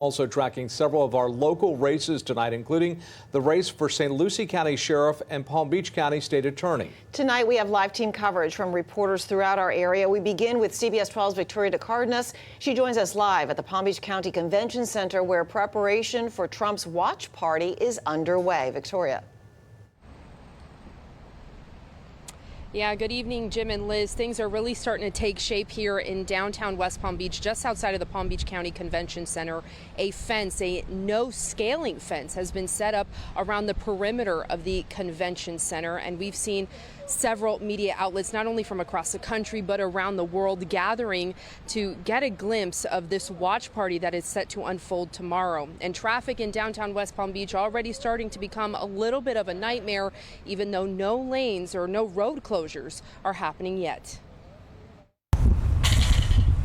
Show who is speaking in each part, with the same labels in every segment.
Speaker 1: Also tracking several of our local races tonight, including the race for St. Lucie County Sheriff and Palm Beach County State Attorney.
Speaker 2: Tonight we have live team coverage from reporters throughout our area. We begin with CBS12's Victoria DeCardenas. She joins us live at the Palm Beach County Convention Center, where preparation for Trump's watch party is underway. Victoria.
Speaker 3: Yeah, good evening, Jim and Liz. Things are really starting to take shape here in downtown West Palm Beach, just outside of the Palm Beach County Convention Center. A fence, a no scaling fence, has been set up around the perimeter of the convention center, and we've seen several media outlets, not only from across the country but around the world, gathering to get a glimpse of this watch party that is set to unfold tomorrow. And traffic in downtown West Palm Beach already starting to become a little bit of a nightmare, even though no lanes or no road closures are happening yet.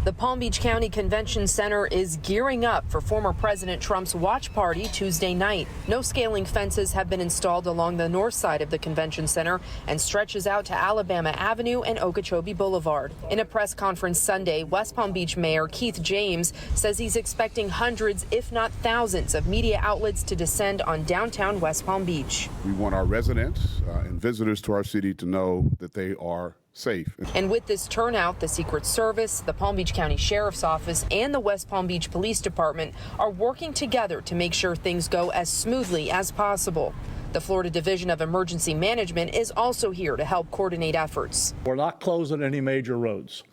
Speaker 3: The Palm Beach County Convention Center is gearing up for former President Trump's watch party Tuesday night. No scaling fences have been installed along the north side of the convention center and stretches out to Alabama Avenue and Okeechobee Boulevard. In a press conference Sunday, West Palm Beach Mayor Keith James says he's expecting hundreds, if not thousands, of media outlets to descend on downtown West Palm Beach.
Speaker 4: We want our residents and visitors to our city to know that they are safe.
Speaker 3: And with this turnout, the Secret Service, the Palm Beach County Sheriff's Office, and the West Palm Beach Police Department are working together to make sure things go as smoothly as possible. The Florida Division of Emergency Management is also here to help coordinate efforts.
Speaker 5: We're not closing any major roads.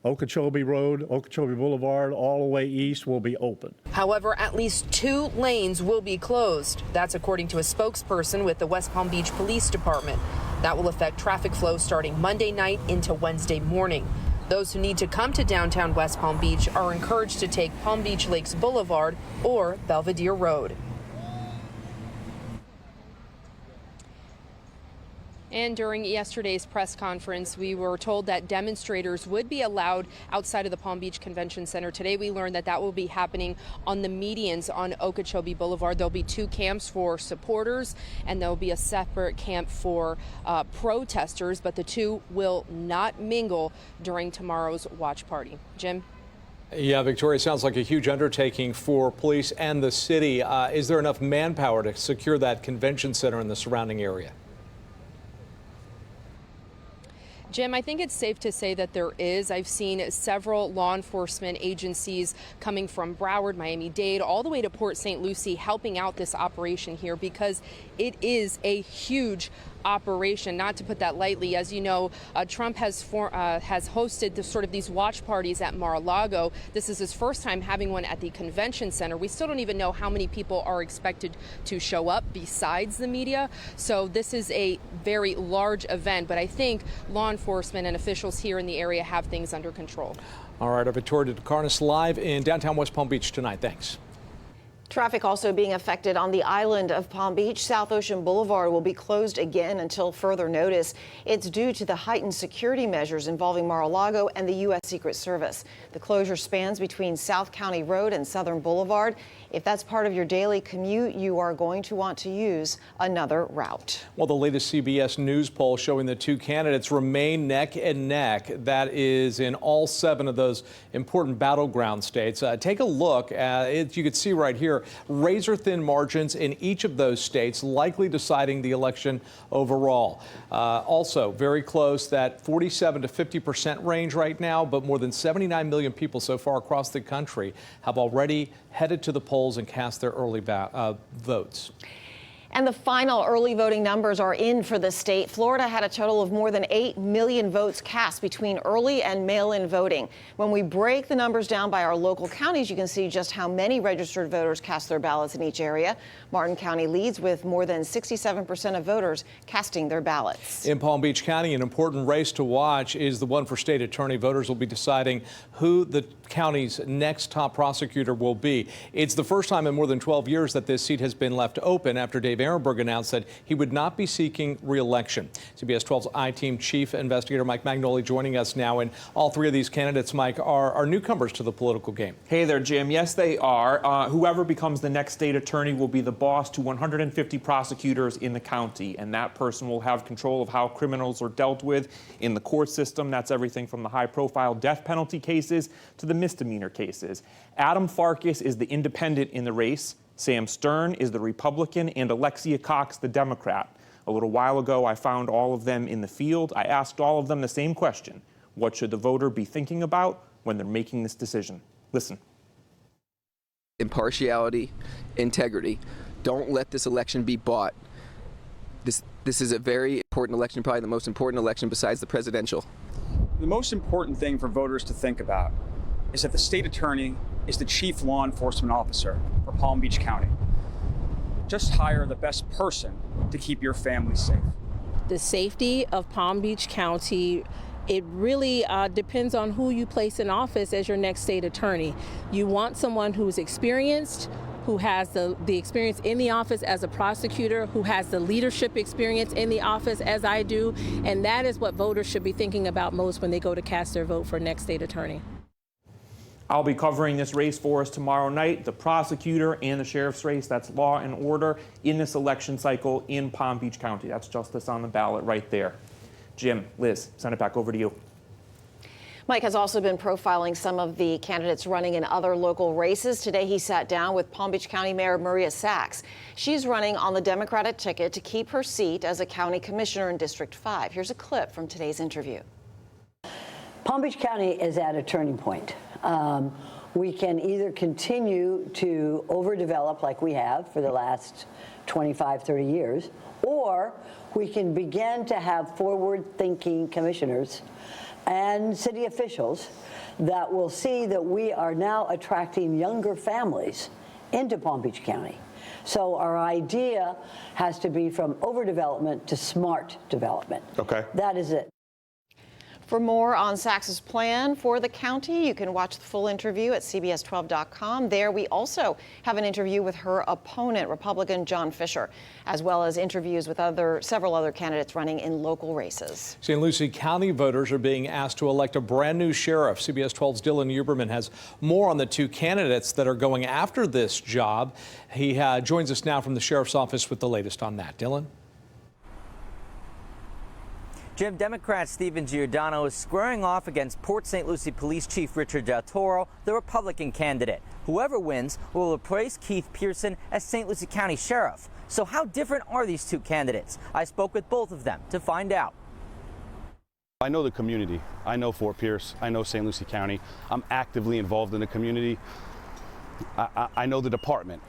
Speaker 5: Okeechobee Road, Okeechobee Boulevard, all the way east will be open.
Speaker 3: However, at least 2 lanes will be closed. That's according to a spokesperson with the West Palm Beach Police Department. That will affect traffic flow starting Monday night into Wednesday morning. Those who need to come to downtown West Palm Beach are encouraged to take Palm Beach Lakes Boulevard or Belvedere Road. And during yesterday's press conference, we were told that demonstrators would be allowed outside of the Palm Beach Convention Center. Today, we learned that that will be happening on the medians on Okeechobee Boulevard. There'll be 2 camps for supporters, and there'll be a separate camp for protesters, but the two will not mingle during tomorrow's watch party. Jim?
Speaker 1: Yeah, Victoria, sounds like a huge undertaking for police and the city. Is there enough manpower to secure that convention center and the surrounding area?
Speaker 3: Jim, I think it's safe to say that there is. I've seen several law enforcement agencies coming from Broward, Miami-Dade, all the way to Port St. Lucie helping out this operation here because it is a huge operation, not to put that lightly. As you know, Trump has hosted these watch parties at Mar-a-Lago. This is his first time having one at the convention center. We still don't even know how many people are expected to show up besides the media. So this is a very large event, but I think law enforcement and officials here in the area have things under control.
Speaker 1: All right, our Victoria DeCardenas live in downtown West Palm Beach tonight. Thanks.
Speaker 2: Traffic also being affected on the island of Palm Beach. South Ocean Boulevard will be closed again until further notice. It's due to the heightened security measures involving Mar-a-Lago and the U.S. Secret Service. The closure spans between South County Road and Southern Boulevard. If that's part of your daily commute, you are going to want to use another route.
Speaker 1: Well, the latest CBS News poll showing the 2 candidates remain neck and neck. That is in all 7 of those important battleground states. Take a look at it. You can see right here, razor-thin margins in each of those states, likely deciding the election overall. Also, very close, that 47 to 50% range right now, but more than 79 million people so far across the country have already headed to the polls and cast their early votes.
Speaker 2: And the final early voting numbers are in for the state. Florida had a total of more than 8 million votes cast between early and mail-in voting. When we break the numbers down by our local counties, you can see just how many registered voters cast their ballots in each area. Martin County leads with more than 67% of voters casting their ballots.
Speaker 1: In Palm Beach County, an important race to watch is the one for state attorney. Voters will be deciding who the county's next top prosecutor will be. It's the first time in more than 12 years that this seat has been left open after David Dave Ehrenberg announced that he would not be seeking re-election. CBS 12's I-Team Chief Investigator Mike Magnoli joining us now. And all three of these candidates, Mike, are newcomers to the political game.
Speaker 6: Hey there, Jim. Yes, they are. Whoever becomes the next state attorney will be the boss to 150 prosecutors in the county, and that person will have control of how criminals are dealt with in the court system. That's everything from the high-profile death penalty cases to the misdemeanor cases. Adam Farkas is the independent in the race. Sam Stern is the Republican, and Alexia Cox the Democrat. A little while ago, I found all of them in the field. I asked all of them the same question. What should the voter be thinking about when they're making this decision? Listen.
Speaker 7: Impartiality, integrity. Don't let this election be bought. This is a very important election, probably the most important election besides the presidential.
Speaker 8: The most important thing for voters to think about is that the state attorney is the chief law enforcement officer for Palm Beach County. Just hire the best person to keep your family safe.
Speaker 9: The safety of Palm Beach County, it really depends on who you place in office as your next state attorney. You want someone who's experienced, who has the experience in the office as a prosecutor, who has the leadership experience in the office as I do, and that is what voters should be thinking about most when they go to cast their vote for next state attorney.
Speaker 6: I'll be covering this race for us tomorrow night, the prosecutor and the sheriff's race. That's law and order in this election cycle in Palm Beach County. That's justice on the ballot right there. Jim, Liz, send it back over to you.
Speaker 2: Mike has also been profiling some of the candidates running in other local races. Today, he sat down with Palm Beach County Mayor Maria Sachs. She's running on the Democratic ticket to keep her seat as a county commissioner in District 5. Here's a clip from today's interview.
Speaker 10: Palm Beach County is at a turning point. We can either continue to overdevelop like we have for the last 25, 30 years, or we can begin to have forward-thinking commissioners and city officials that will see that we are now attracting younger families into Palm Beach County. So our idea has to be from overdevelopment to smart development.
Speaker 6: Okay.
Speaker 10: That is it.
Speaker 2: For more on Sachs's plan for the county, you can watch the full interview at CBS12.com. There we also have an interview with her opponent, Republican John Fisher, as well as interviews with several other candidates running in local races.
Speaker 1: St. Lucie County voters are being asked to elect a brand new sheriff. CBS 12's Dylan Huberman has more on the two candidates that are going after this job. He joins us now from the sheriff's office with the latest on that. Dylan?
Speaker 11: Jim, Democrat Stephen Giordano is squaring off against Port St. Lucie Police Chief Richard Del Toro, the Republican candidate. Whoever wins will replace Keith Pearson as St. Lucie County Sheriff. So how different are these two candidates? I spoke with both of them to find out.
Speaker 12: I know the community. I know Fort Pierce. I know St. Lucie County. I'm actively involved in the community. I know the department.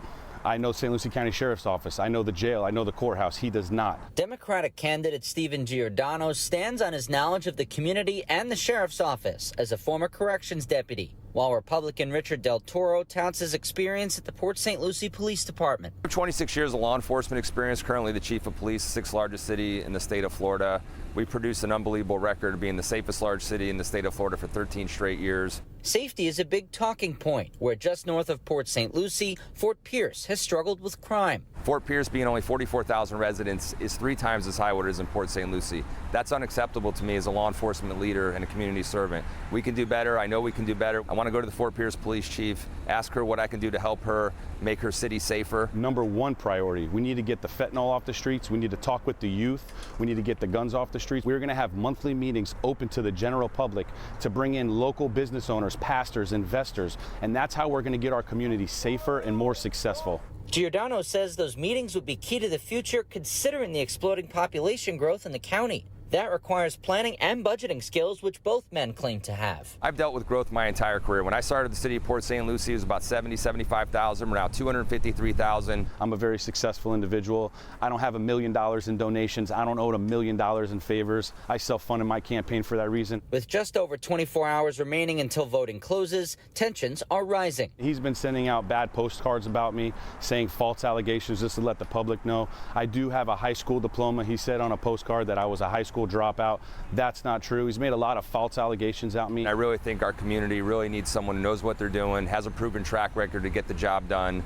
Speaker 12: I know St. Lucie County Sheriff's Office. I know the jail. I know the courthouse. He does not.
Speaker 11: Democratic candidate Stephen Giordano stands on his knowledge of the community and the sheriff's office as a former corrections deputy, while Republican Richard Del Toro touts his experience at the Port St. Lucie Police Department.
Speaker 13: 26 years of law enforcement experience, currently the chief of police, sixth largest city in the state of Florida. We produced an unbelievable record of being the safest large city in the state of Florida for 13 straight years.
Speaker 11: Safety is a big talking point, where just north of Port St. Lucie, Fort Pierce has struggled with crime.
Speaker 13: Fort Pierce, being only 44,000 residents, is 3 times as high what it is in Port St. Lucie. That's unacceptable to me as a law enforcement leader and a community servant. We can do better. I know we can do better. I want to go to the Fort Pierce police chief, ask her what I can do to help her make her city safer.
Speaker 12: Number one priority, we need to get the fentanyl off the streets. We need to talk with the youth. We need to get the guns off the streets. We're going to have monthly meetings open to the general public to bring in local business owners, pastors, investors, and that's how we're going to get our community safer and more successful.
Speaker 11: Giordano says those meetings would be key to the future, considering the exploding population growth in the county. That requires planning and budgeting skills, which both men claim to have.
Speaker 13: I've dealt with growth my entire career. When I started the city of Port St. Lucie, it was about 75,000. We're now 253,000.
Speaker 12: I'm a very successful individual. I don't have $1 million in donations. I don't owe $1 million in favors. I self-funded my campaign for that reason.
Speaker 11: With just over 24 hours remaining until voting closes, tensions are rising.
Speaker 12: He's been sending out bad postcards about me, saying false allegations just to let the public know. I do have a high school diploma. He said on a postcard that I was a high school dropout. That's not true. He's made a lot of false allegations out me.
Speaker 13: I really think our community really needs someone who knows what they're doing, has a proven track record to get the job done.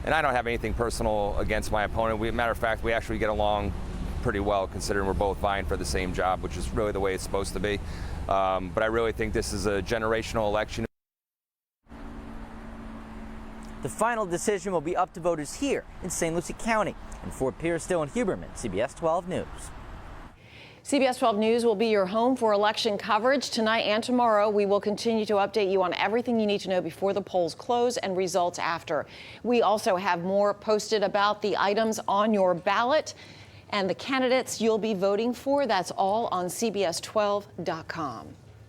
Speaker 13: And I don't have anything personal against my opponent. Matter of fact, we actually get along pretty well considering we're both vying for the same job, which is really the way it's supposed to be. But I really think this is a generational election.
Speaker 11: The final decision will be up to voters here in St. Lucie County. In Fort Pierce, Dylan Huberman, CBS 12 News.
Speaker 2: CBS 12 News will be your home for election coverage tonight and tomorrow. We will continue to update you on everything you need to know before the polls close and results after. We also have more posted about the items on your ballot and the candidates you'll be voting for. That's all on CBS12.com.